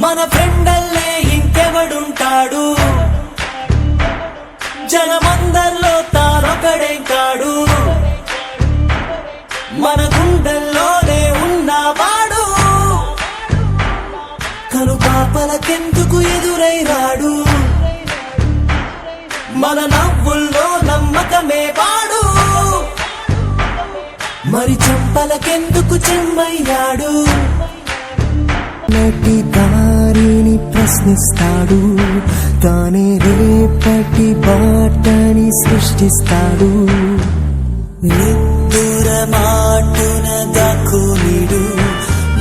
మన ఫ్రెండల్లే ఇంకెవడుంటాడు, జనమందరిలో తానొకడే కాడు, మన గుండెల్లోనే ఉన్నవాడు, కను పాపలకెందుకు ఎదురై రాడు, మన నవ్వుల్లో నమ్మకమే వాడు, మరి చెంపలకెందుకు చెమ్మయ్యాడు, నటి దారిని ప్రశ్నిస్తాడు, తానే రేపటి బాటని సృష్టిస్తాడు. నిద్దుర మాటున దక్కునిడు,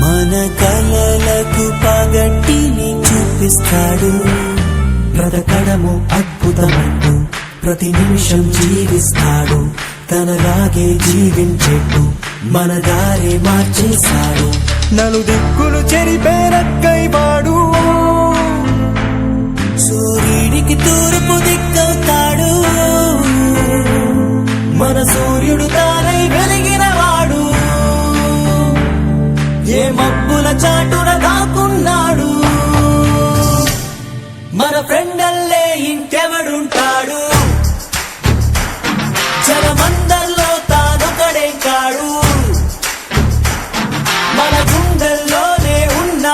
మన కలలకు పగటిని చూపిస్తాడు, బ్రతకడము అద్భుతమంటూ ప్రతి నిమిషం జీవిస్తాడు, తనలాగే జీవించేట్టు మన దారి మార్చేశాడు. నలు దిక్కులు చెరిపే